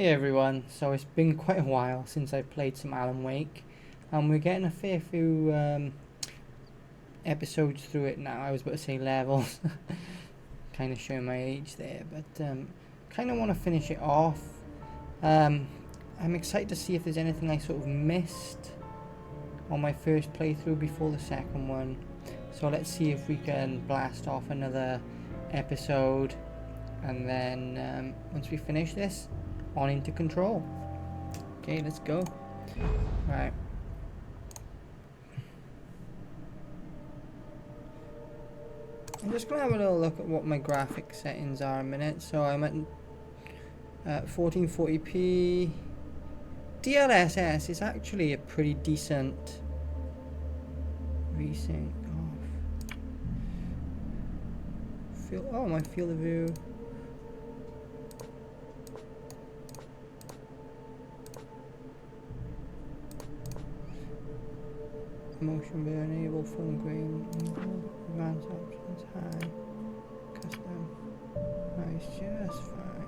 everyone, so it's been quite a while since I played some Alan Wake, and we're getting a fair few episodes through it now. I was about to say levels, kind of showing my age there, but kind of want to finish it off. I'm excited to see if there's anything I sort of missed on my first playthrough before the second one. So let's see if we can blast off another episode, and then once we finish this, on into Control. Okay, let's go. Right. I'm just going to have a little look at what my graphic settings are a minute. So I'm at 1440p. DLSS is actually a pretty decent resync off. My field of view. Motion blur enable, phone grain, advanced options, high, custom, nice, just fine.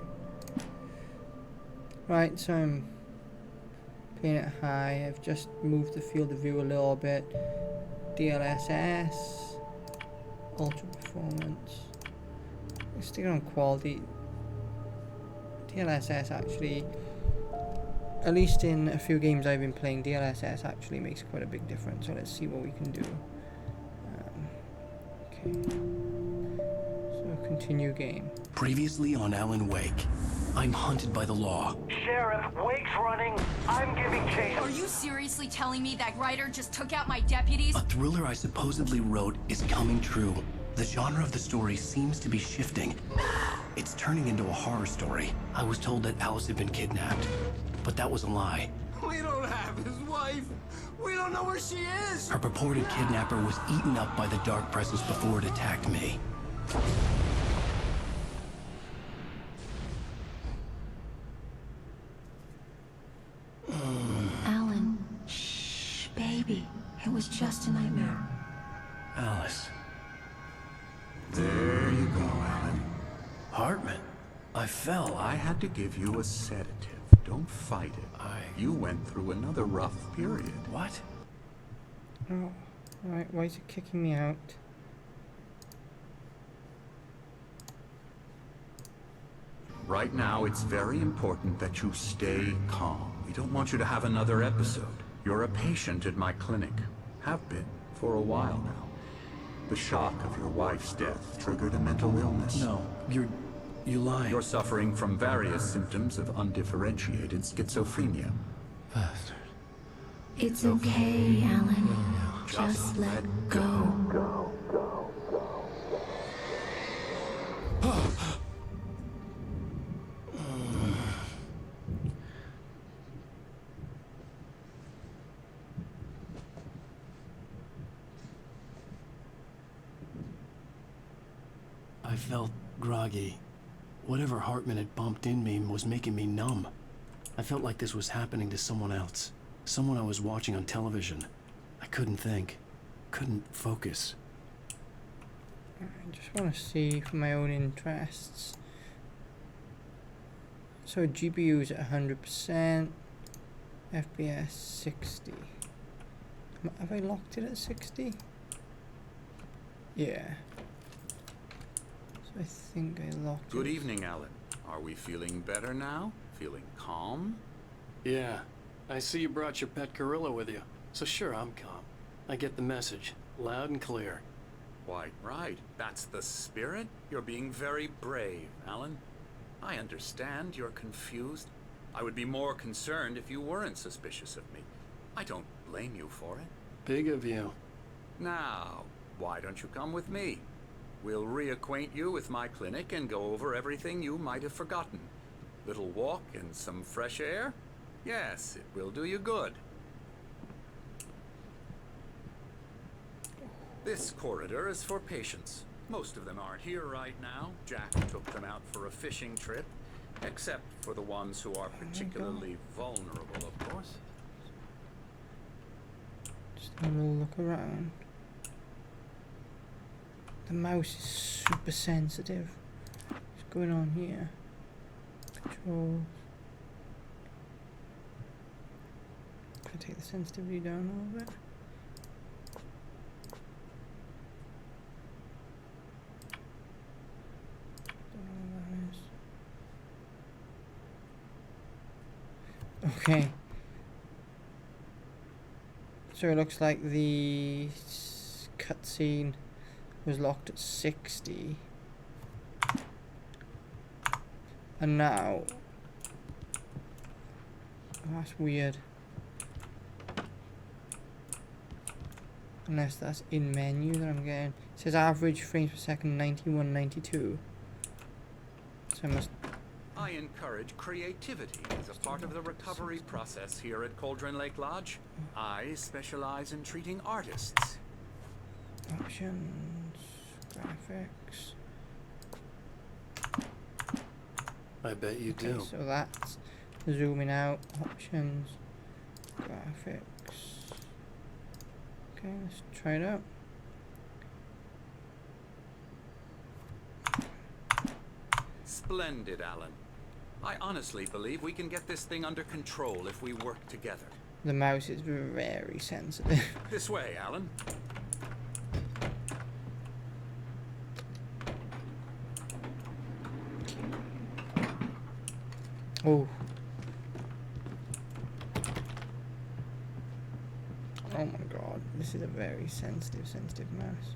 Right, so I'm playing it high. I've just moved the field of view a little bit. DLSS, ultra performance. Let's stick on quality. DLSS actually, at least in a few games I've been playing, DLSS actually makes quite a big difference. So let's see what we can do. Okay. So continue game. Previously on Alan Wake, I'm hunted by the law. Sheriff, Wake's running. I'm giving chase. Are you seriously telling me that writer just took out my deputies? A thriller I supposedly wrote is coming true. The genre of the story seems to be shifting. It's turning into a horror story. I was told that Alice had been kidnapped, but that was a lie. We don't have his wife. We don't know where she is. Her purported kidnapper was eaten up by the dark presence before it attacked me. Alan, shh, baby. It was just a nightmare. Alice. There you go, Alan. Hartman. I fell. I had to give you a sedative. Don't fight it. You went through another rough period. What? Oh, right. Why is it kicking me out? Right now, it's very important that you stay calm. We don't want you to have another episode. You're a patient at my clinic. Have been for a while now. The shock of your wife's death triggered a mental illness. No, you lied. You're suffering from various symptoms of undifferentiated schizophrenia. Bastard. It's okay, Alan. Just let go. I felt groggy. Whatever Hartman had bumped in me was making me numb. I felt like this was happening to someone else. Someone I was watching on television. I couldn't think. Couldn't focus. I just want to see for my own interests. So GPU's at 100%. FPS 60. Have I locked it at 60? Yeah. I think I locked it. Good evening, Alan. Are we feeling better now? Feeling calm? Yeah. I see you brought your pet gorilla with you. So sure, I'm calm. I get the message. Loud and clear. Quite right. That's the spirit. You're being very brave, Alan. I understand you're confused. I would be more concerned if you weren't suspicious of me. I don't blame you for it. Big of you. Now, why don't you come with me? We'll reacquaint you with my clinic and go over everything you might have forgotten. Little walk and some fresh air? Yes, it will do you good. This corridor is for patients. Most of them aren't here right now. Jack took them out for a fishing trip, except for the ones who are particularly vulnerable, of course. Just have a little look around. The mouse is super sensitive. What's going on here? Controls. take the sensitivity down a little bit. Don't know what that is. Okay. So it looks like the cutscene was locked at 60. And now... Oh, that's weird. Unless that's in menu that I'm getting. It says average frames per second 91, 92. So I must... I encourage creativity as a part of the recovery process here at Cauldron Lake Lodge. I specialize in treating artists. Options, graphics. I bet you Okay, do. so that's zooming out, options, graphics. Okay, let's try it out. Splendid, Alan. I honestly believe we can get this thing under control if we work together. The mouse is very sensitive. This way, Alan. Oh. Oh my god, this is a very sensitive mouse.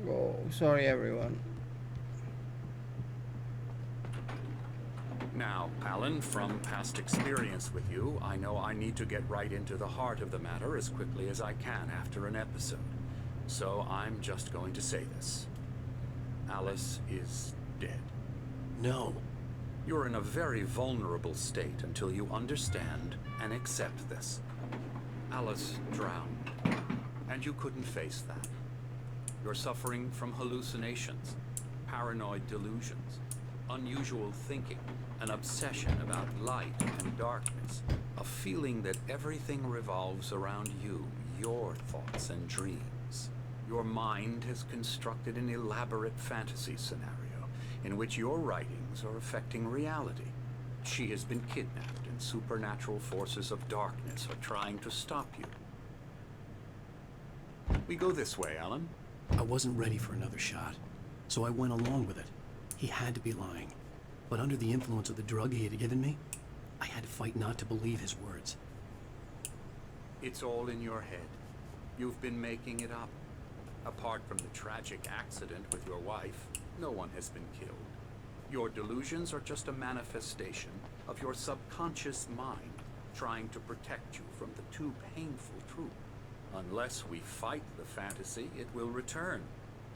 Oh, sorry everyone. Now, Alan, from past experience with you, I know I need to get right into the heart of the matter as quickly as I can after an episode. So I'm just going to say this. Alice is dead. No. You're in a very vulnerable state until you understand and accept this. Alice drowned, and you couldn't face that. You're suffering from hallucinations, paranoid delusions, unusual thinking, an obsession about light and darkness, a feeling that everything revolves around you, your thoughts and dreams. Your mind has constructed an elaborate fantasy scenario in which your writings are affecting reality. She has been kidnapped and supernatural forces of darkness are trying to stop you. We go this way, Alan. I wasn't ready for another shot, so I went along with it. He had to be lying. But under the influence of the drug he had given me, I had to fight not to believe his words. It's all in your head. You've been making it up. Apart from the tragic accident with your wife, no one has been killed. Your delusions are just a manifestation of your subconscious mind trying to protect you from the too painful truth. Unless we fight the fantasy, it will return.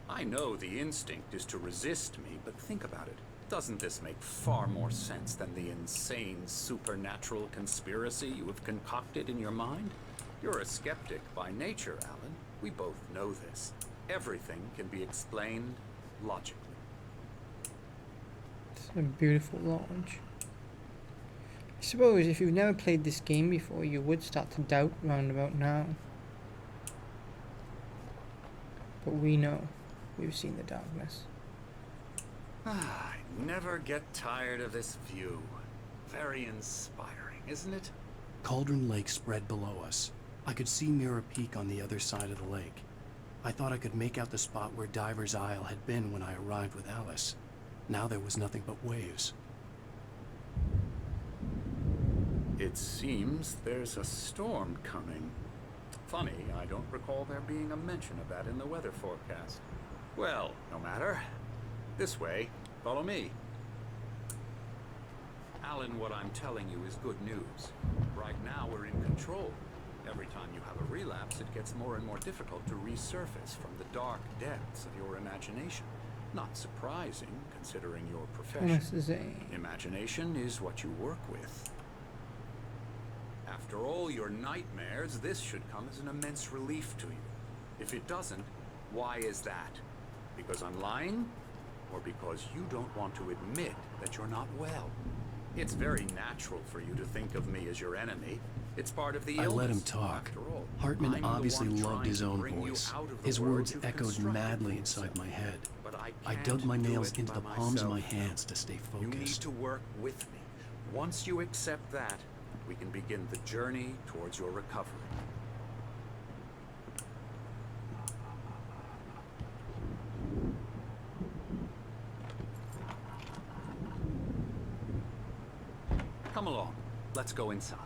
I know the instinct is to resist me, but think about it. Doesn't this make far more sense than the insane supernatural conspiracy you have concocted in your mind? You're a skeptic by nature, Alan. We both know this. Everything can be explained logically. It's a beautiful launch. I suppose if you've never played this game before, you would start to doubt round about now. But we know. We've seen the darkness. I never get tired of this view. Very inspiring, isn't it? Cauldron Lake spread below us. I could see Mirror Peak on the other side of the lake. I thought I could make out the spot where Diver's Isle had been when I arrived with Alice. Now there was nothing but waves. It seems there's a storm coming. Funny, I don't recall there being a mention of that in the weather forecast. Well, no matter. This way. Follow me. Alan, what I'm telling you is good news. Right now we're in control. Every time you have a relapse, it gets more and more difficult to resurface from the dark depths of your imagination. Not surprising, considering your profession. Imagination is what you work with. After all your nightmares, this should come as an immense relief to you. If it doesn't, why is that? Because I'm lying? Or because you don't want to admit that you're not well? It's very natural for you to think of me as your enemy. It's part of the illness. I let him talk. After all, Hartman I'm the obviously one loved trying his to own bring you voice. out of the His world words you've echoed constructed madly for inside yourself. my head. But I can't dug my do nails it into by the palms of my myself. hands to stay You need focused. to work with me. Once you accept that, we can begin the journey towards your recovery. Come along. Let's go inside.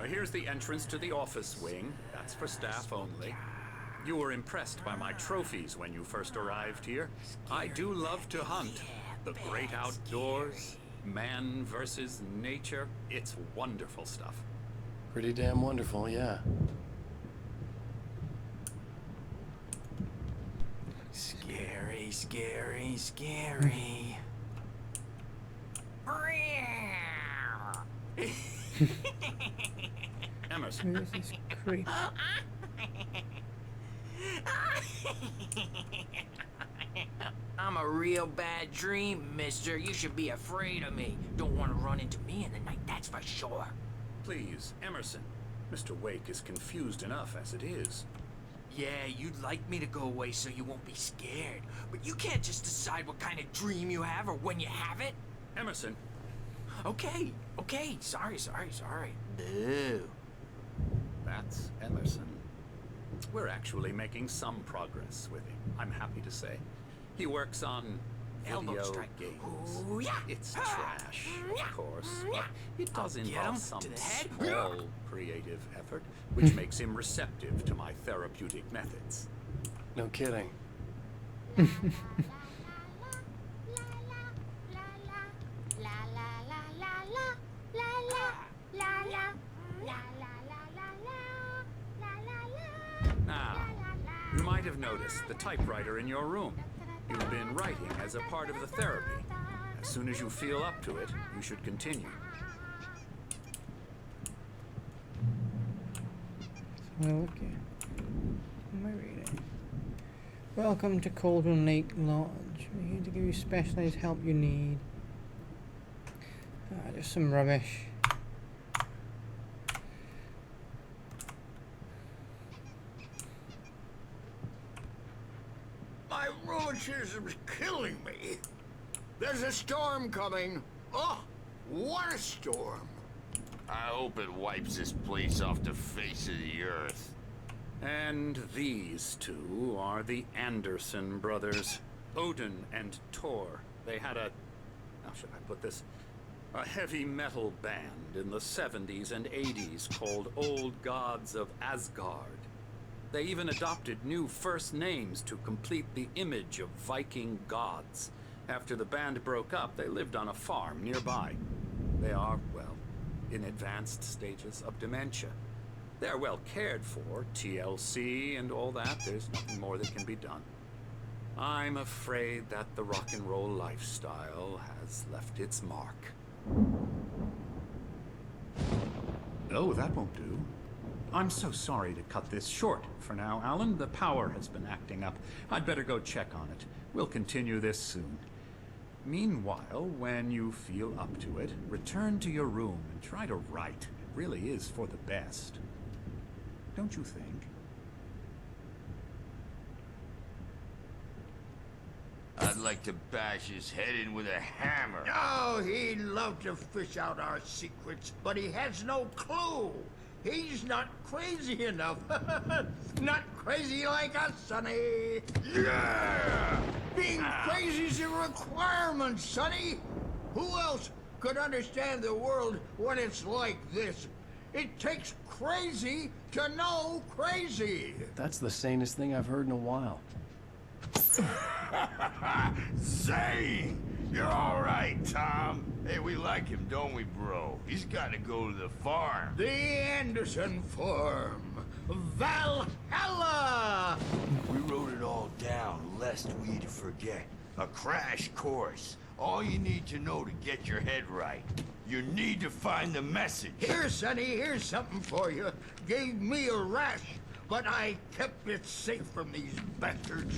Here's the entrance to the office wing. That's for staff only. You were impressed by my trophies when you first arrived here. I do love to hunt. The great outdoors, man versus nature. It's wonderful stuff. Pretty damn wonderful, yeah. Scary, scary, scary. Emerson, Who is this creep? I'm a real bad dream, mister. You should be afraid of me. Don't want to run into me in the night, that's for sure. please, Emerson. Mr. Wake is confused enough as it is. Yeah, you'd like me to go away so you won't be scared. But you can't just decide what kind of dream you have or when you have it. Emerson, Okay, sorry. Boo. that's Emerson. We're actually making some progress with him, I'm happy to say. He works on Elbow video strike. games. Ooh, yeah. It's trash, of course, but it does Get involve him some to the head. small creative effort, which makes him receptive to my therapeutic methods. No kidding. Now, you might have noticed the typewriter in your room. You've been writing as a part of the therapy. As soon as you feel up to it, you should continue. Okay. What am I reading? Welcome to Cauldron Lake Lodge. We're here to give you specialized help you need. Just some rubbish. My rheumatism's killing me. There's a storm coming. Oh, what a storm. I hope it wipes this place off the face of the earth. And these two are the Anderson brothers, Odin and Tor. They had a, how should I put this? A heavy metal band in the 70s and 80s called Old Gods of Asgard. They even adopted new first names to complete the image of Viking gods. After the band broke up, they lived on a farm nearby. They are, well, in advanced stages of dementia. They're well cared for, TLC and all that. There's nothing more that can be done. I'm afraid that the rock and roll lifestyle has left its mark. Oh, that won't do. I'm so sorry to cut this short for now, Alan. The power has been acting up. I'd better go check on it. We'll continue this soon. Meanwhile, when you feel up to it, return to your room and try to write. It really is for the best. Don't you think? I'd like to bash his head in with a hammer. Oh, he'd love to fish out our secrets, but he has no clue. He's not crazy enough. Not crazy like us, Sonny. Yeah! Being crazy's a requirement, Sonny. Who else could understand the world when it's like this? It takes crazy to know crazy. That's the sanest thing I've heard in a while. Zane! You're all right, Tom. Hey, we like him, don't we, bro? He's got to go to the farm. The Anderson Farm. Valhalla! We wrote it all down, lest we forget. A crash course. All you need to know to get your head right. You need to find the message. Here, Sonny, here's something for you. Gave me a rash, but I kept it safe from these bastards.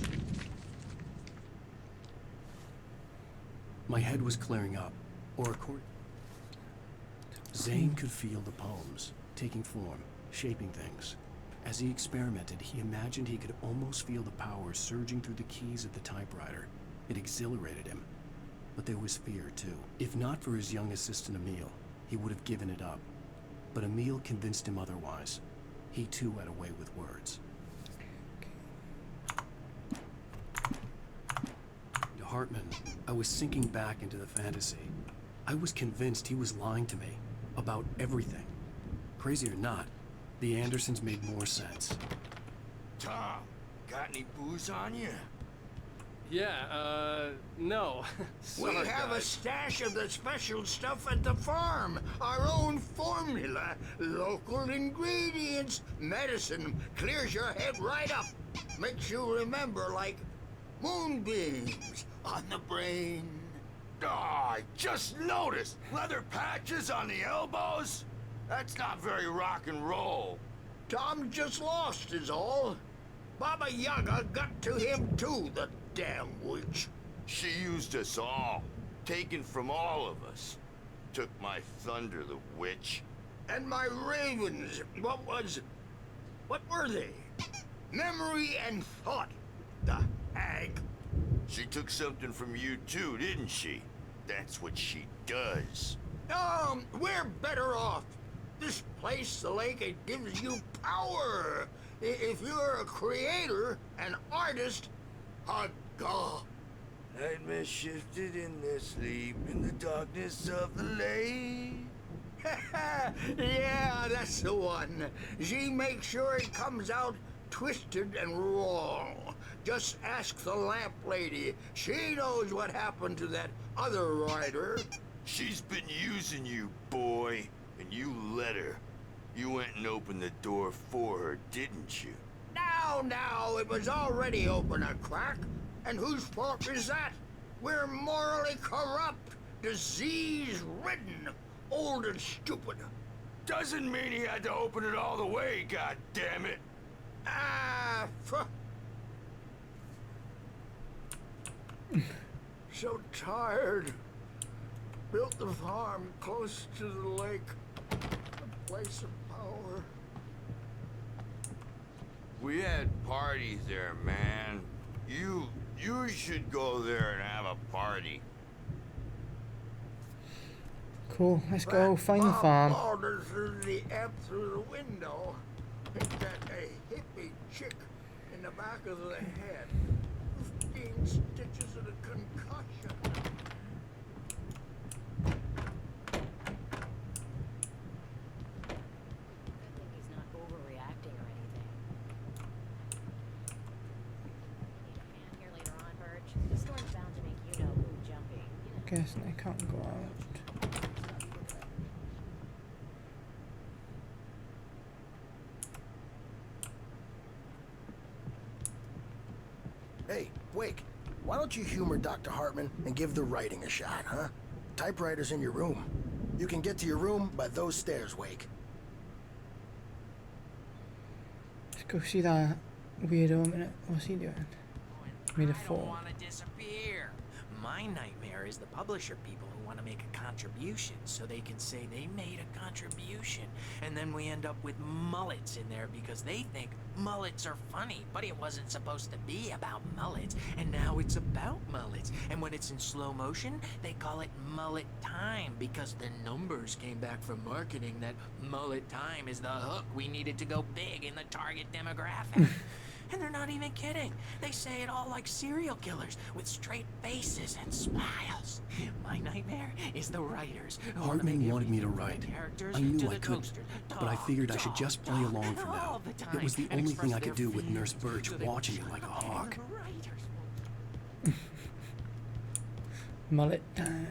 My head was clearing up, or Zane could feel the poems taking form. shaping things. As he experimented, he imagined he could almost feel the power surging through the keys of the typewriter. It exhilarated him. But there was fear, too. If not for his young assistant Emil, he would have given it up. But Emil convinced him otherwise. He too had a way with words. To Hartman, I was sinking back into the fantasy. I was convinced he was lying to me about everything. Crazy or not, the Andersons made more sense. Tom, got any booze on you? Yeah, no. We Sorry, have a guys. stash of the special stuff at the farm. Our own formula. Local ingredients. Medicine. Clears your head right up. Makes you remember like moonbeams on the brain. Oh, I just noticed. Leather patches on the elbows? That's not very rock and roll. Tom just lost is all. Baba Yaga got to him too, the damn witch. She used us all. Taken from all of us. Took my thunder, the witch. And my ravens, what were they? Memory and thought, the hag. She took something from you too, didn't she? That's what she does. We're better off. This place, the lake, it gives you power. If you're a creator, an artist, a god. Nightmare shifted in their sleep in the darkness of the lake. Yeah, that's the one. She makes sure it comes out twisted and wrong. Just ask the lamp lady. She knows what happened to that other rider. She's been using you, boy, and you let her. You went and opened the door for her, didn't you? Now, it was already open a crack. And whose fault is that? We're morally corrupt, disease-ridden, old and stupid. Doesn't mean he had to open it all the way, goddammit. So tired. Built the farm close to the lake. A place of power. We had parties there, man. You should go there and have a party. Cool, let's go find the farm. Orders through the Ep through the window. Hit that a hippie chick in the back of the head. 15 stitches of a concussion. He's not overreacting or anything. Need a hand here later on, Birch. The storm's bound to make you know who jumping. Guessing I can't go out. Hey, Wake, why don't you humor Dr. Hartman and give the writing a shot, huh? Typewriter's in your room. You can get to your room by those stairs, Wake. Let's go see that weirdo a minute. What's he doing? Made a I don't fall. want to disappear. My nightmare is the publisher people who want to make a contribution so they can say they made a contribution, and then we end up with mullets in there because they think mullets are funny, but it wasn't supposed to be about mullets, and now it's about mullets. And when it's in slow motion, they call it mullet time because the numbers came back from marketing that mullet time is the hook we needed to go big in the target demographic. And they're not even kidding. They say it all like serial killers with straight faces and smiles. My nightmare is the writers. Hartman wanted me to write. I knew I couldn't, but I figured I should just play along for now. It was the only thing I could do with Nurse Birch watching it like a hawk. Mullet time.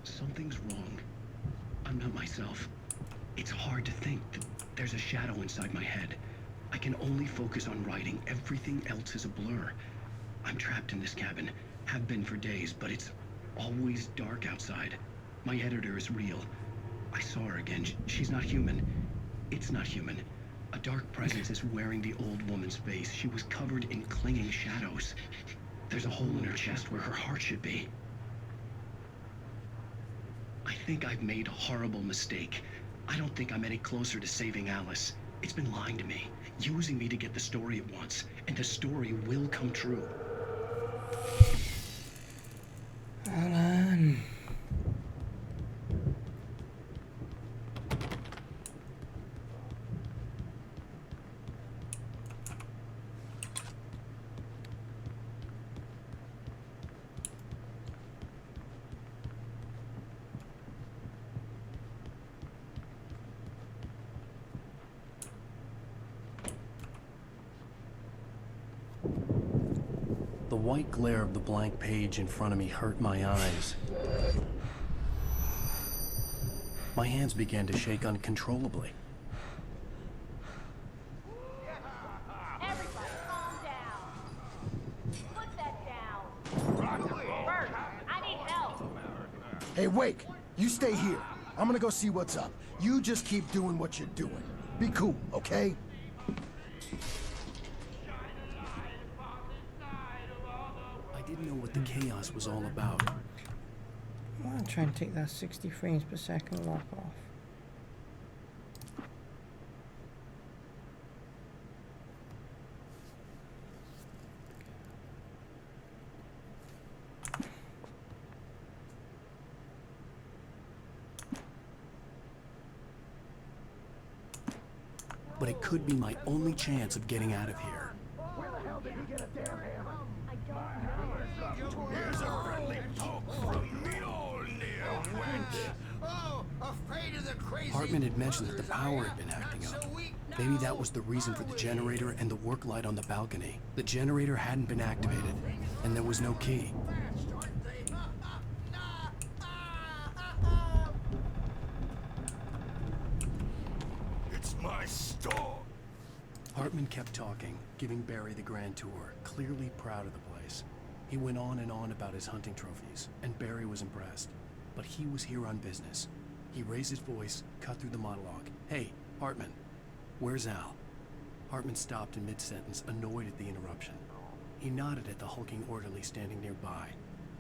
Something's wrong. I'm not myself. It's hard to think that there's a shadow inside my head. I can only focus on writing. Everything else is a blur. I'm trapped in this cabin. Have been for days, but it's always dark outside. My editor is real. I saw her again. She's not human. It's not human. A dark presence is wearing the old woman's face. She was covered in clinging shadows. There's a hole in her chest where her heart should be. I think I've made a horrible mistake. I don't think I'm any closer to saving Alice. It's been lying to me, using me to get the story it wants, and the story will come true. Alan. The white glare of the blank page in front of me hurt my eyes. My hands began to shake uncontrollably. Everybody, calm down. Put that down. Bert, I need help. Hey, Wake, you stay here. I'm gonna go see what's up. You just keep doing what you're doing. Be cool, okay? I didn't know what the chaos was all about. I want to try and take that 60 frames per second lock off. But it could be my only chance of getting out of here. Where the hell did he get a damn hammer? I don't know. Here's a friendly poke from me old near wench. Oh, afraid of the crazy. Hartman had mentioned that the power had been acting up. Maybe that was the reason for the generator and the work light on the balcony. The generator hadn't been activated, and there was no key. It's my store. Hartman kept talking, giving Barry the grand tour, clearly proud of the place. He went on and on about his hunting trophies, and Barry was impressed. But he was here on business. He raised his voice, cut through the monologue. Hey, Hartman, where's Al? Hartman stopped in mid-sentence, annoyed at the interruption. He nodded at the hulking orderly standing nearby.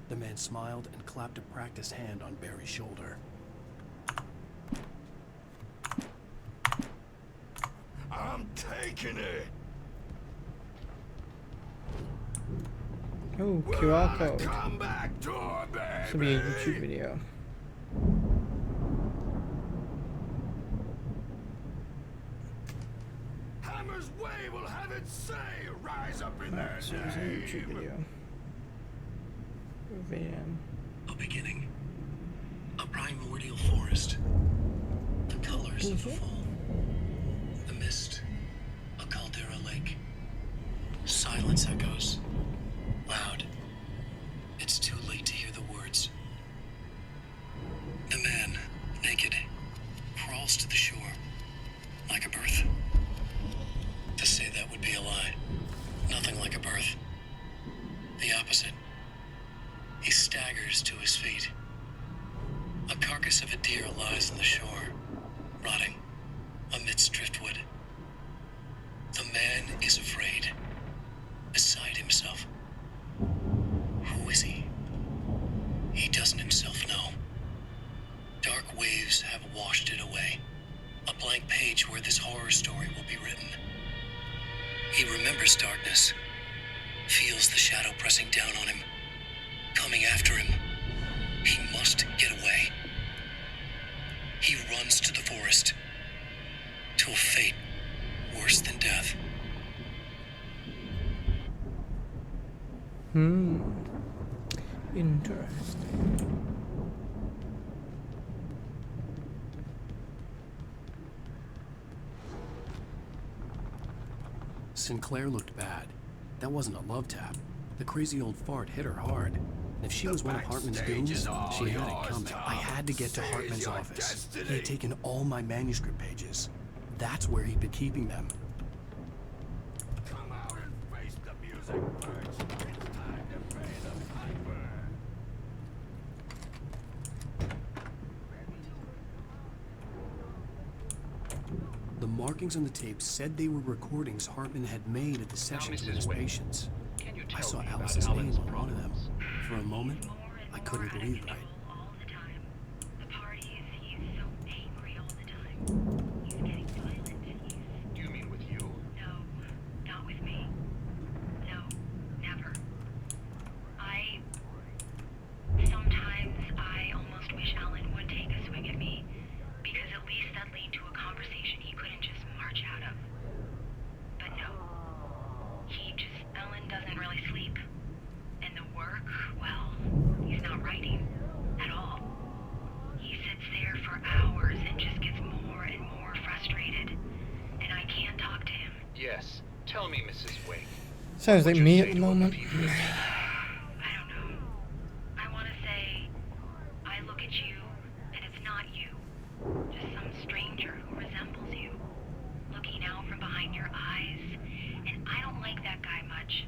The man smiled and clapped a practiced hand on Barry's shoulder. I'm taking it. Oh, QR code. Come back door, baby. This will be a YouTube video. Hammer's way will have its say. Rise up in Alright, so it's a YouTube video. A beginning. A primordial forest. The colors of the fall. The mist. A caldera lake. Silence echoes. Loud. It's too late to hear the words. The man, naked, crawls to the shore. Like a birth. To say that would be a lie. Nothing like a birth. The opposite. He staggers to his feet. A carcass of a deer lies on the shore, rotting amidst driftwood. The man is afraid, beside himself. Who is he? He doesn't himself know. Dark waves have washed it away. A blank page where this horror story will be written. He remembers darkness, feels the shadow pressing down on him, coming after him. He must get away. He runs to the forest, to a fate worse than death. Interesting. Sinclair looked bad. That wasn't a love tap. The crazy old fart hit her hard. And if she was one of Hartman's goons, she had it coming. I had to get to Hartman's office. He had taken all my manuscript pages. That's where he'd been keeping them. Come out and face the music, birds. It's time to pay the piper. The markings on the tape said they were recordings Hartman had made at the sessions with his patients. I saw Alice's name on one of them. For a moment, I couldn't believe right. The party Sounds like me at the moment. I don't know. I want to say, I look at you, and it's not you. Just some stranger who resembles you. Looking out from behind your eyes. And I don't like that guy much.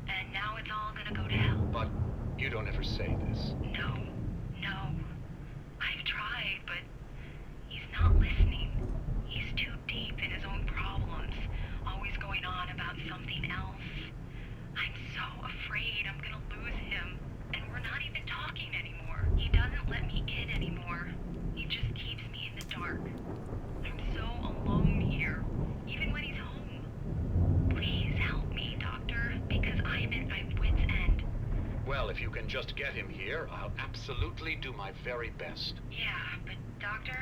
And now it's all gonna go to hell. But you don't ever say this. No. I've tried, but he's not listening. He's too deep in his own problems. Always going on about something else. I'm so afraid I'm gonna lose him. And we're not even talking anymore. He doesn't let me in anymore. He just keeps me in the dark. I'm so alone here, even when he's home. Please help me, Doctor, because I'm at my wit's end. Well, if you can just get him here, I'll absolutely do my very best. Yeah, but Doctor,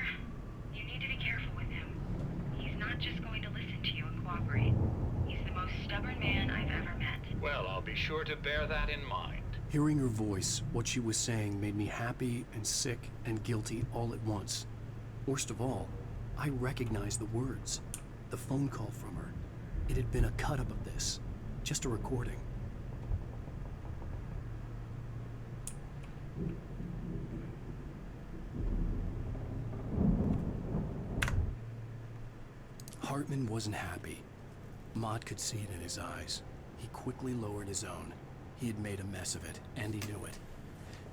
you need to be careful with him. He's not just going to listen to you and cooperate. He's the most stubborn man I've ever met. Well, I'll be sure to bear that in mind. Hearing her voice, what she was saying made me happy and sick and guilty all at once. Worst of all, I recognized the words. The phone call from her. It had been a cut-up of this. Just a recording. Hartman wasn't happy. Maude could see it in his eyes. He quickly lowered his own. He had made a mess of it, and he knew it.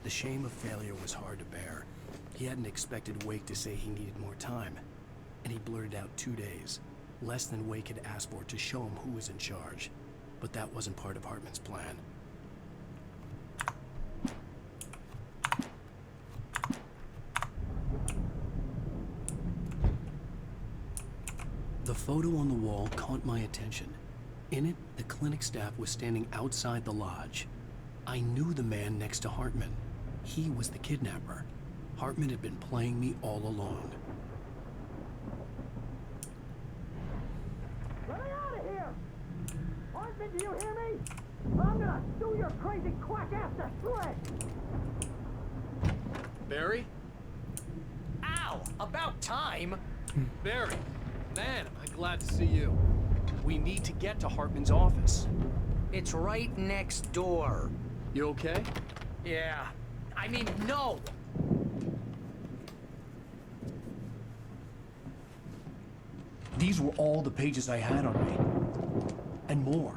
The shame of failure was hard to bear. He hadn't expected Wake to say he needed more time, and he blurted out 2 days, less than Wake had asked for to show him who was in charge. But that wasn't part of Hartman's plan. The photo on the wall caught my attention. In it, the clinic staff was standing outside the lodge. I knew the man next to Hartman. He was the kidnapper. Hartman had been playing me all along. Get me out of here! Hartman, do you hear me? I'm gonna sue your crazy quack ass to shreds! Barry? Ow! About time! Barry! Man, am I glad to see you. We need to get to Hartman's office. It's right next door. You okay? Yeah. I mean, no! These were all the pages I had on me. And more.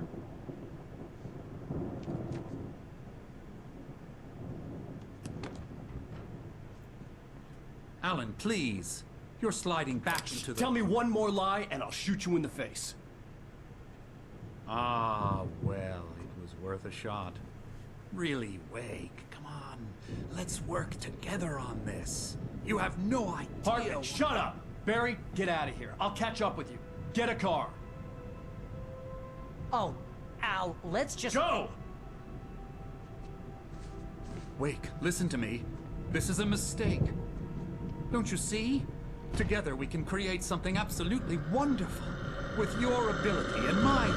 Alan, please. You're sliding back into the... Tell me one more lie and I'll shoot you in the face. Ah, well, it was worth a shot. Really, Wake, come on. Let's work together on this. You have no idea... Hartman, shut up! Barry, get out of here. I'll catch up with you. Get a car. Oh, Al, let's just... Go! Wake, listen to me. This is a mistake. Don't you see? Together we can create something absolutely wonderful. With your ability and mine.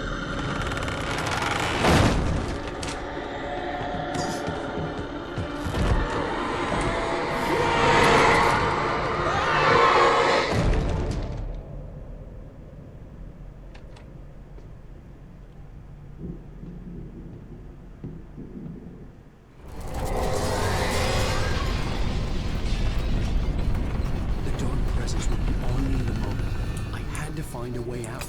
Find a way out.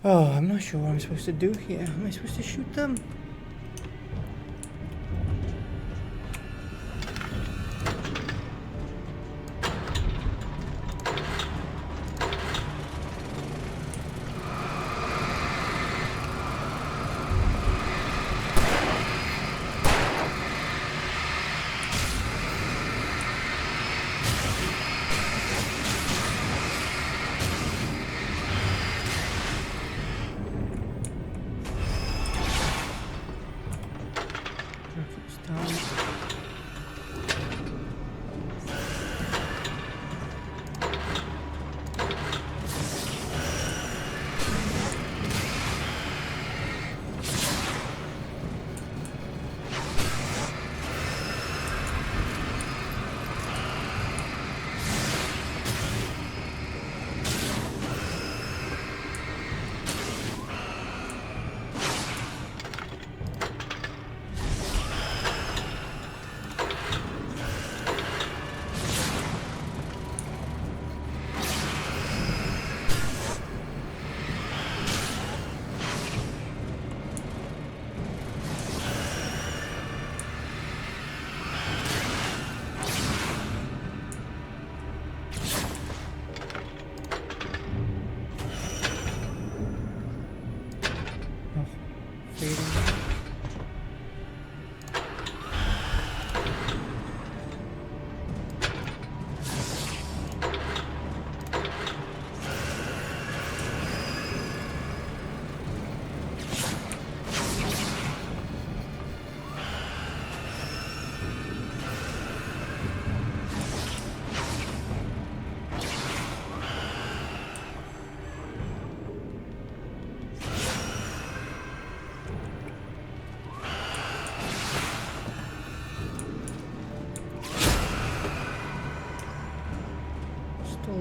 Oh, I'm not sure what I'm supposed to do here. Am I supposed to shoot them?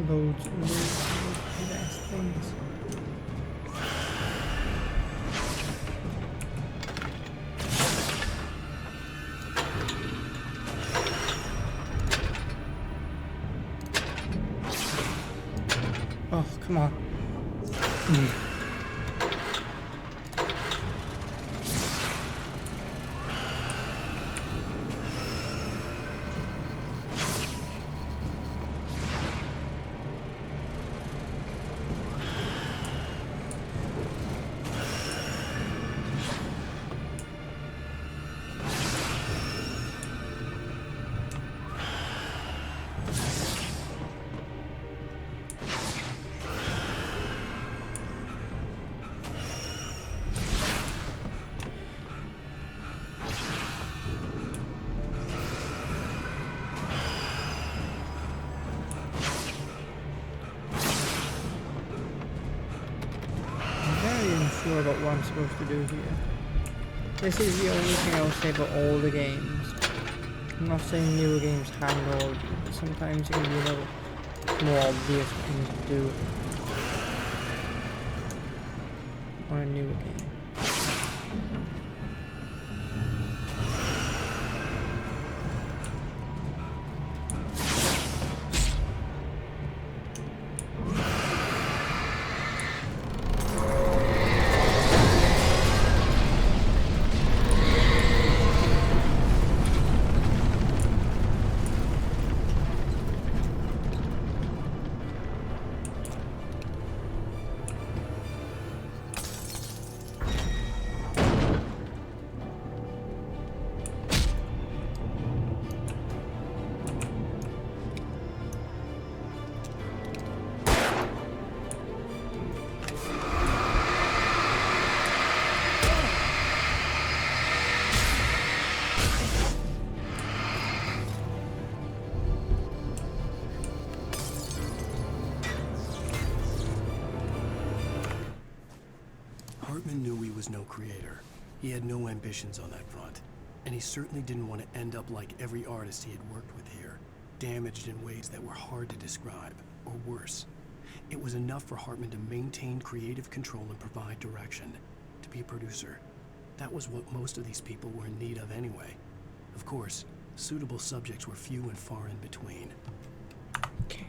Loads and loads of less things. Oh, come on. Sure about what I'm supposed to do here. This is the only thing I'll say about all the games. I'm not saying newer games handle, but sometimes it can be a little more obvious things to do on a newer game. Hartman knew he was no creator. He had no ambitions on that front. And he certainly didn't want to end up like every artist he had worked with here, damaged in ways that were hard to describe, or worse. It was enough for Hartman to maintain creative control and provide direction, to be a producer. That was what most of these people were in need of anyway. Of course, suitable subjects were few and far in between. Okay.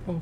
Oh.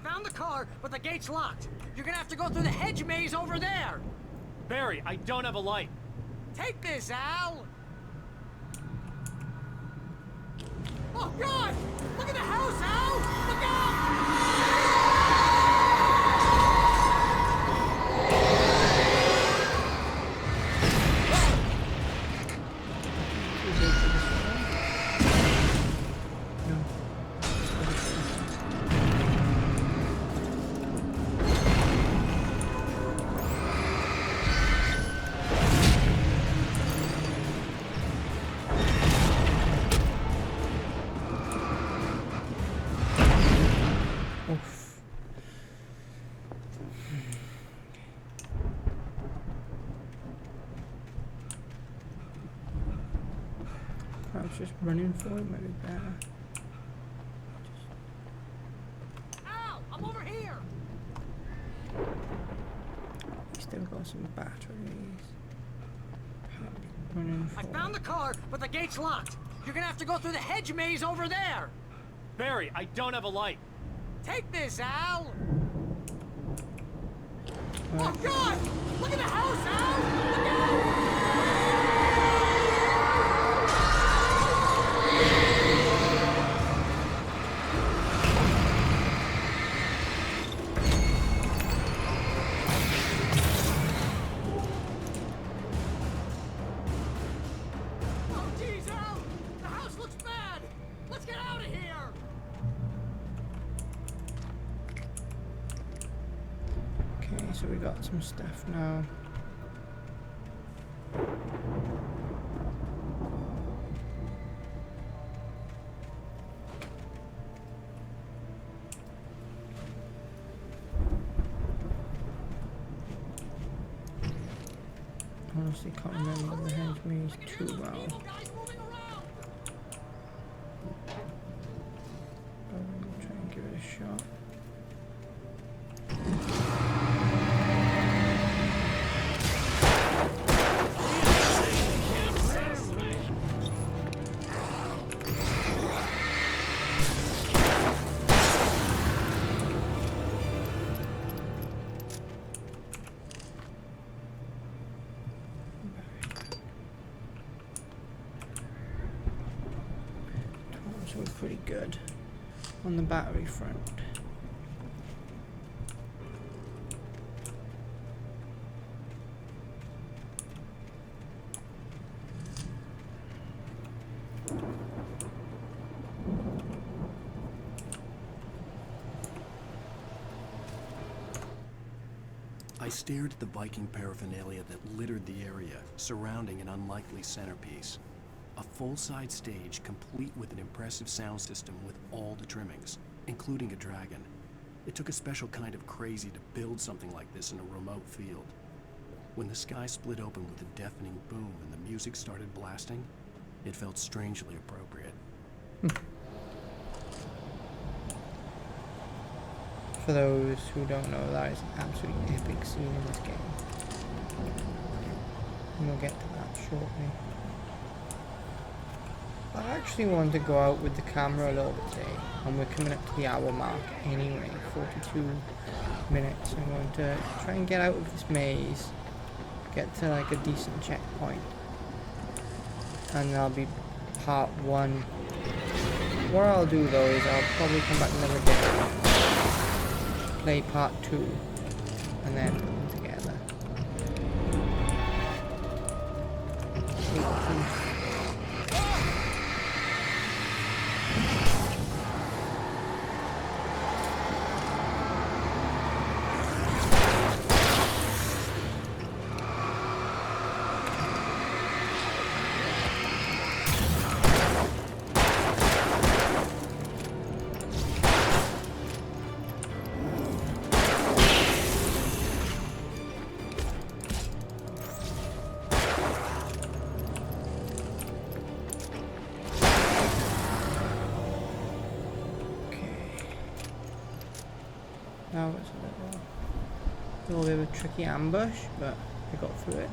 Found the car, but the gate's locked. You're gonna have to go through the hedge maze over there. Barry, I don't have a light. Take this, Al. Oh, God! Look at the house, Al! Look out! Perhaps just running for it might be better. Al, I'm over here. Still got some batteries. Running for I found the car, but the gate's locked. You're gonna have to go through the hedge maze over there. Barry, I don't have a light. Take this, Al. Oh, God! Look at the house, Al! Look out! So we got some stuff now. Honestly can't remember the hedge maze too well. But we'll try and give it a shot. So we're pretty good on the battery front. I stared at the Viking paraphernalia that littered the area, surrounding an unlikely centerpiece. A full-side stage complete with an impressive sound system with all the trimmings, including a dragon. It took a special kind of crazy to build something like this in a remote field. When the sky split open with a deafening boom and the music started blasting, it felt strangely appropriate. For those who don't know, that is an absolutely epic scene in this game. And we'll get to that shortly. I actually wanted to go out with the camera a little bit today, and we're coming up to the hour mark anyway, 42 minutes. I'm going to try and get out of this maze, get to like a decent checkpoint, and that'll be part 1. What I'll do though is I'll probably come back another day, play part 2, and then put them together. That was a little bit of a tricky ambush, but I got through it.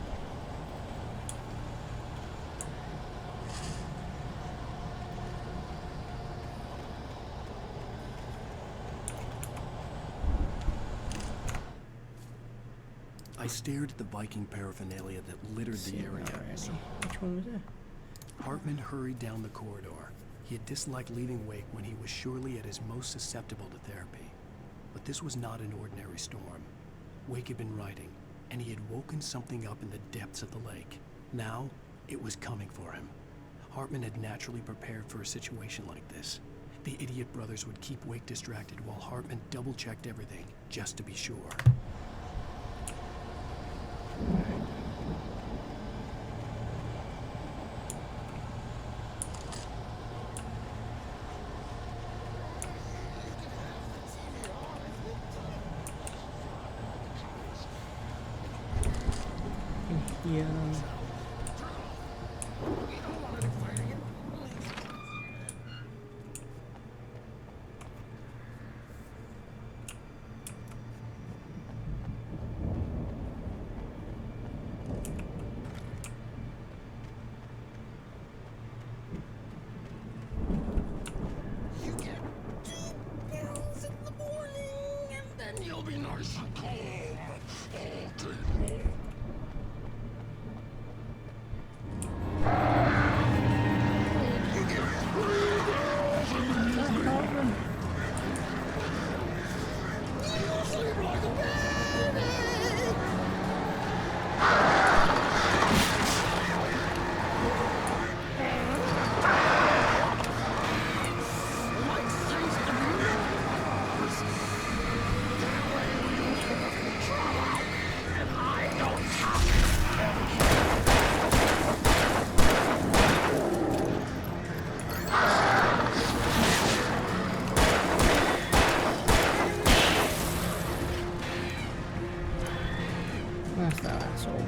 I stared at the Viking paraphernalia that littered the area. Which one was it? Hartman hurried down the corridor. He had disliked leaving Wake when he was surely at his most susceptible to therapy. But this was not an ordinary storm. Wake had been writing, and he had woken something up in the depths of the lake. Now, it was coming for him. Hartman had naturally prepared for a situation like this. The idiot brothers would keep Wake distracted while Hartman double-checked everything, just to be sure. Yeah. You get 2 pills in the morning, and then you'll be nice and calm all day long. That's that asshole there.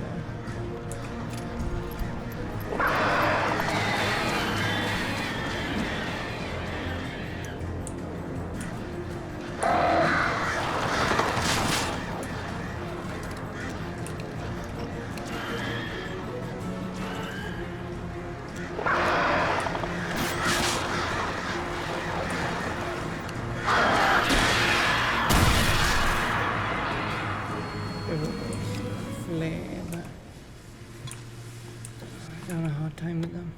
Having a hard time with them.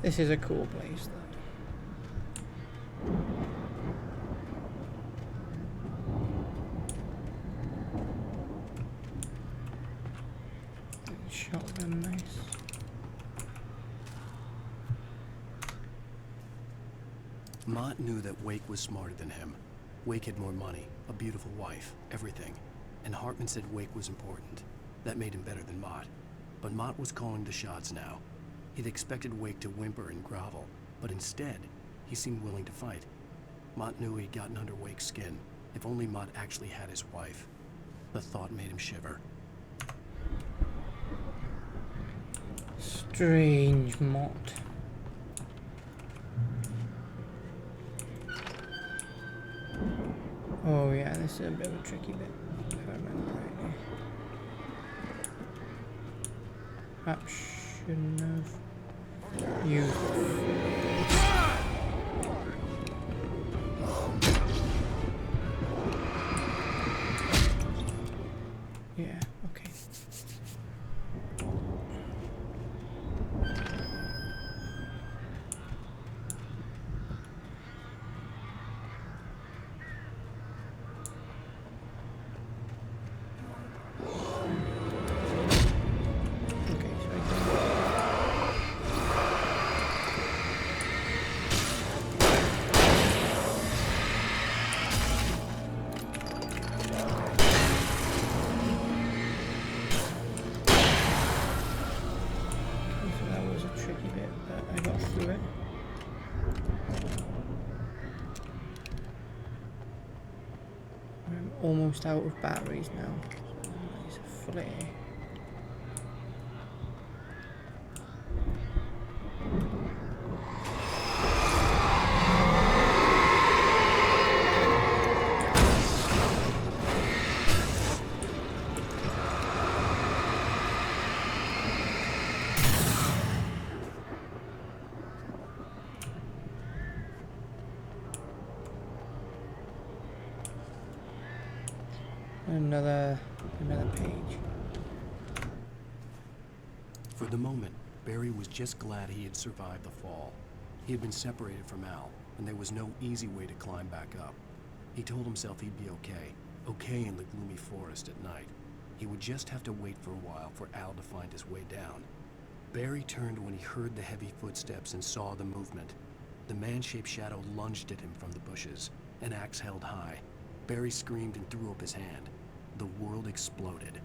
This is a cool place, though. Shotgun, nice. Mott knew that Wake was smarter than him. Wake had more money, a beautiful wife, everything. And Hartman said Wake was important. That made him better than Mott. But Mott was calling the shots now. He'd expected Wake to whimper and grovel, but instead, he seemed willing to fight. Mott knew he'd gotten under Wake's skin. If only Mott actually had his wife. The thought made him shiver. Strange Mott. Oh yeah, this is a bit of a tricky bit, if I remember rightly. Perhaps shouldn't have used it. Yeah, okay. Almost out of batteries now. Nice flare. Another page. For the moment, Barry was just glad he had survived the fall. He had been separated from Al, and there was no easy way to climb back up. He told himself he'd be okay in the gloomy forest at night. He would just have to wait for a while for Al to find his way down. Barry turned when he heard the heavy footsteps and saw the movement. The man-shaped shadow lunged at him from the bushes, an axe held high. Barry screamed and threw up his hand. The world exploded.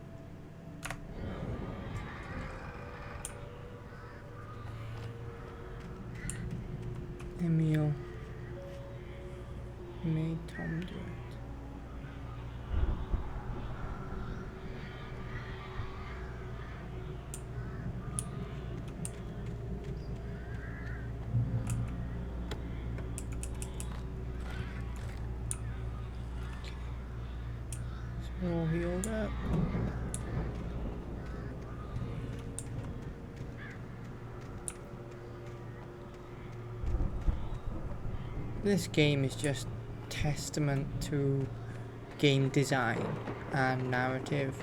Emil made Tom do it. We're all healed up. This game is just testament to game design and narrative,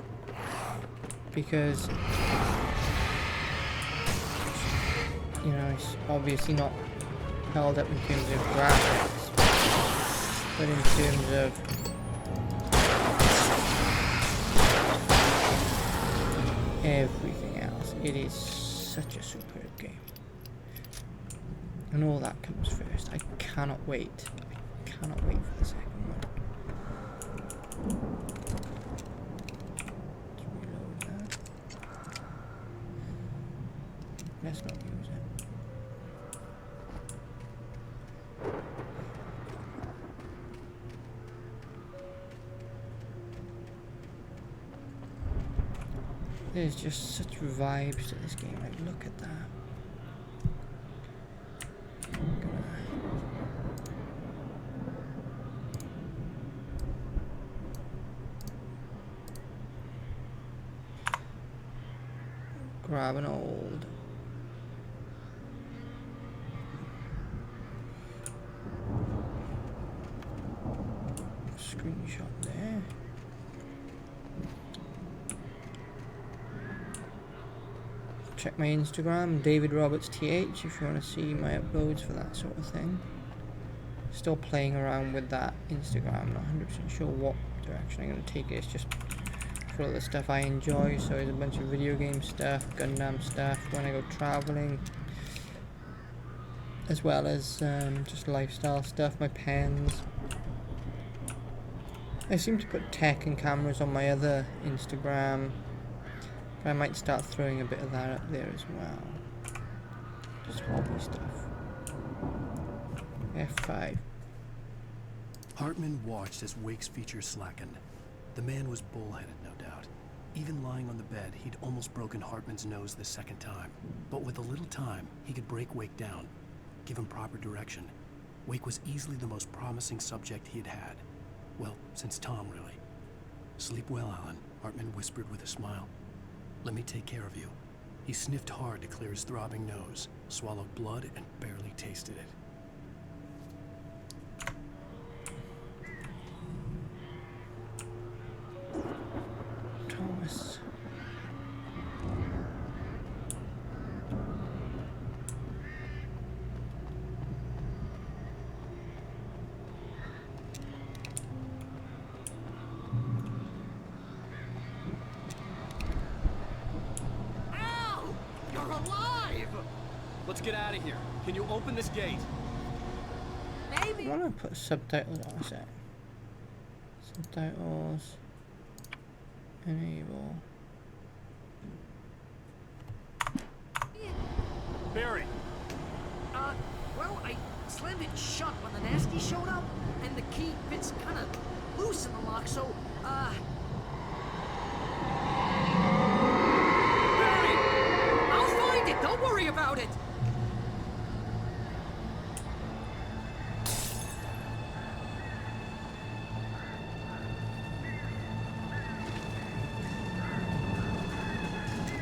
because you know it's obviously not held up in terms of graphics, but in terms of everything else, it is such a superb game. And all that comes first. I cannot wait. I cannot wait for the second one. Let's reload that. Let's not use it. There's just such vibes to this game. Like, look at that. Grab an old screenshot there. check my Instagram, David Roberts TH, if you want to see my uploads for that sort of thing. Still playing around with that Instagram, not 100% sure what direction I'm going to take it. It's just for all the stuff I enjoy, so there's a bunch of video game stuff, Gundam stuff, when I go traveling, as well as just lifestyle stuff, my pens. I seem to put tech and cameras on my other Instagram, but I might start throwing a bit of that up there as well. Just hobby stuff. F5. Hartman watched as Wake's features slackened. The man was bullheaded, no doubt. Even lying on the bed, he'd almost broken Hartman's nose the second time. But with a little time, he could break Wake down, give him proper direction. Wake was easily the most promising subject he'd had. Well, since Tom, really. Sleep well, Alan, Hartman whispered with a smile. Let me take care of you. He sniffed hard to clear his throbbing nose, swallowed blood, and barely tasted it. Thomas. Al! You're alive! Let's get out of here. Can you open this gate? I want to put subtitles on a sec. Subtitles. Enable. Barry! Well, I slammed it shut when the nasty showed up, and the key fits kinda loose in the lock, so, Barry! I'll find it! Don't worry about it!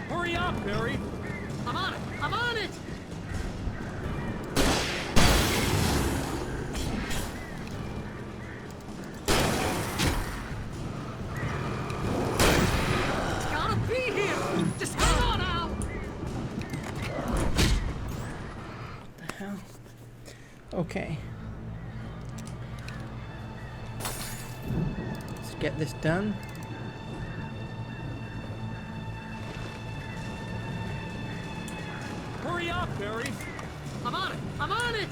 Hurry up, Barry! I'm on it! I'm on it! It's gotta be here! Just hang on, Al! What the hell? Okay. Let's get this done. Hurry up, Barry! I'm on it! I'm on it!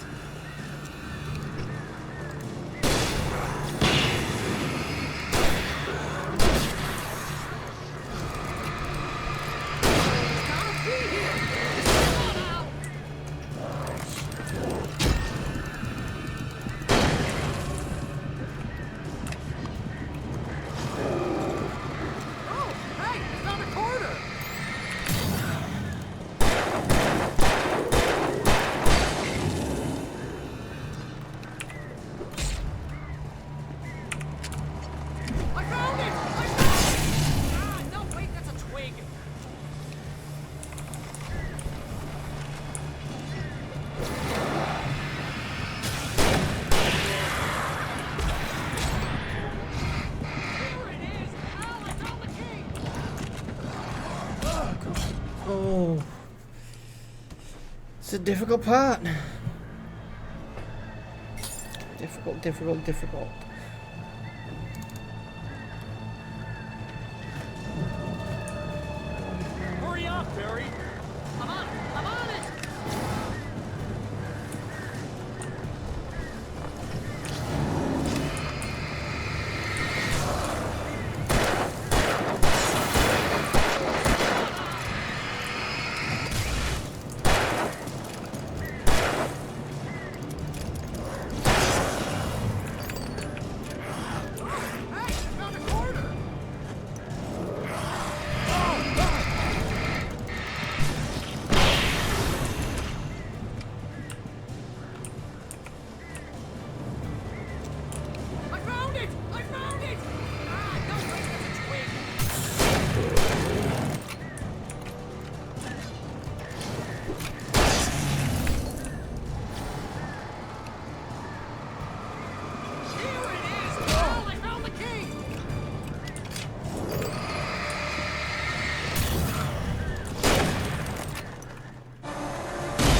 It's gotta be here! Just hang on, Al! Oh, hey! I found a corner! I found it! I found it! Ah, no, wait, that's a twig. Here it is! Al, I found the key! Oh. It's a difficult part. Difficult, difficult, difficult. Hurry up, Barry! I'm on it! I'm on it! Hey, I found a corner!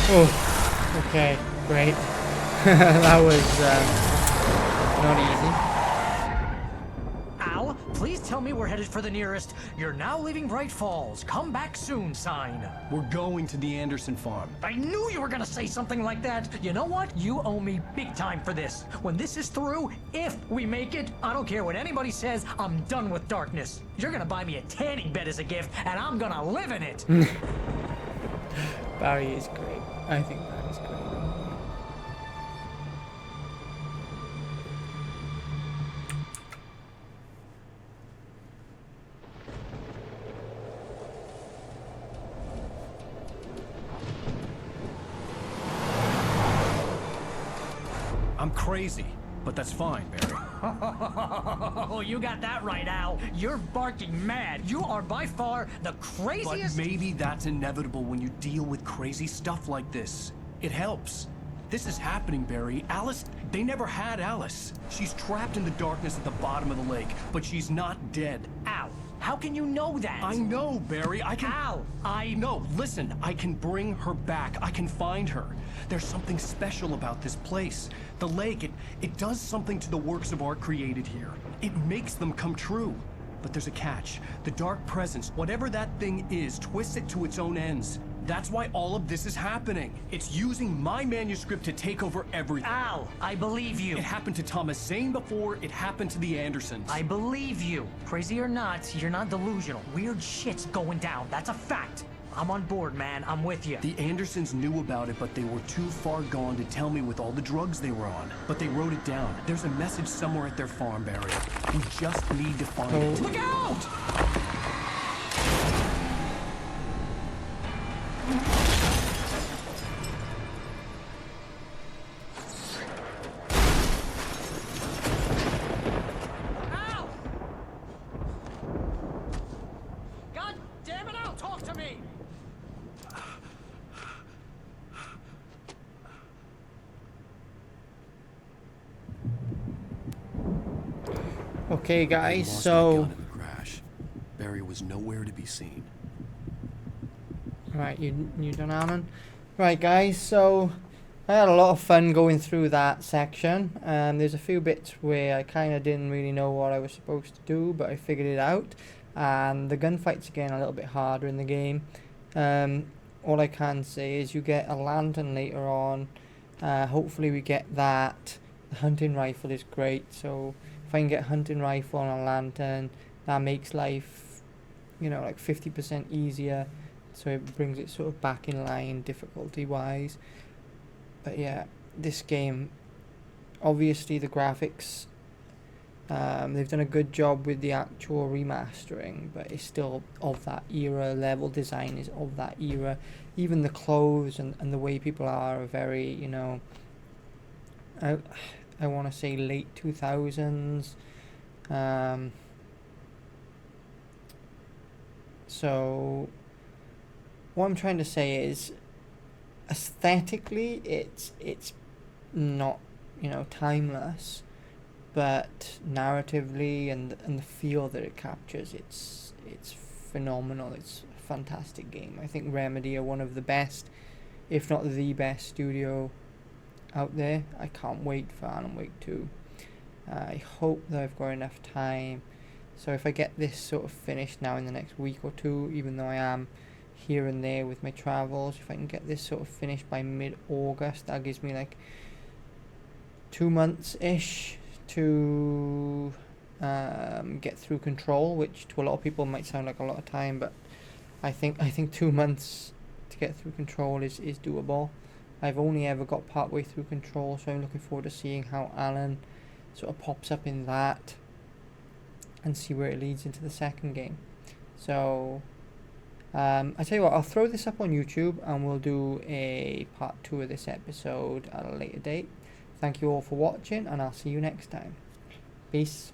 Oh, okay, great. That was not easy. Al, please tell me we're headed for the nearest "You're now leaving Bright Falls. Come back soon" sign. We're going to the Anderson farm. I knew you were gonna say something like that. You know what? You owe me big time for this. When this is through, if we make it, I don't care what anybody says, I'm done with darkness. You're gonna buy me a tanning bed as a gift, and I'm gonna live in it. Barry is great. I think Barry's great. I'm crazy, but that's fine, Barry. Oh, you got that right, Al. You're barking mad. You are by far the craziest. But maybe that's inevitable when you deal with crazy stuff like this. It helps. This is happening, Barry. Alice, they never had Alice. She's trapped in the darkness at the bottom of the lake, but she's not dead. Al, how can you know that? I know, Barry. I can... Al, No, listen. I can bring her back. I can find her. There's something special about this place. The lake, it does something to the works of art created here. It makes them come true. But there's a catch. The dark presence, whatever that thing is, twists it to its own ends. That's why all of this is happening. It's using my manuscript to take over everything. Al, I believe you. It happened to Thomas Zane before, it happened to the Andersons. I believe you. Crazy or not, you're not delusional. Weird shit's going down. That's a fact. I'm on board, man. I'm with you. The Andersons knew about it, but they were too far gone to tell me with all the drugs they were on. But they wrote it down. There's a message somewhere at their farm, Barry. We just need to find it. Look out! Al! God damn it, Al, talk to me! Okay, guys, Lost my so... gun in the crash. Barry was nowhere to be seen. Right, you done, Alan? Right, guys, so I had a lot of fun going through that section. There's a few bits where I kind of didn't really know what I was supposed to do, but I figured it out. And the gunfights, again, a little bit harder in the game. All I can say is you get a lantern later on. Hopefully we get that. The hunting rifle is great, so if I can get a hunting rifle and a lantern, that makes life, you know, like 50% easier. So it brings it sort of back in line difficulty wise. But yeah, this game, obviously the graphics, they've done a good job with the actual remastering, but it's still of that era. Level design is of that era. Even the clothes and the way people are very, you know, I want to say late 2000s. So what I'm trying to say is, aesthetically, it's not, you know, timeless, but narratively and the feel that it captures, it's phenomenal. It's a fantastic game. I think Remedy are one of the best, if not the best studio out there. I can't wait for Alan Wake 2. I hope that I've got enough time. So if I get this sort of finished now in the next week or two, even though I am here and there with my travels, if I can get this sort of finished by mid-August, that gives me like 2 months-ish to get through Control, which to a lot of people might sound like a lot of time, but I think 2 months to get through Control is doable. I've only ever got part way through Control, so I'm looking forward to seeing how Alan sort of pops up in that and see where it leads into the second game. So I tell you what, I'll throw this up on YouTube and we'll do a part 2 of this episode at a later date. Thank you all for watching, and I'll see you next time. Peace.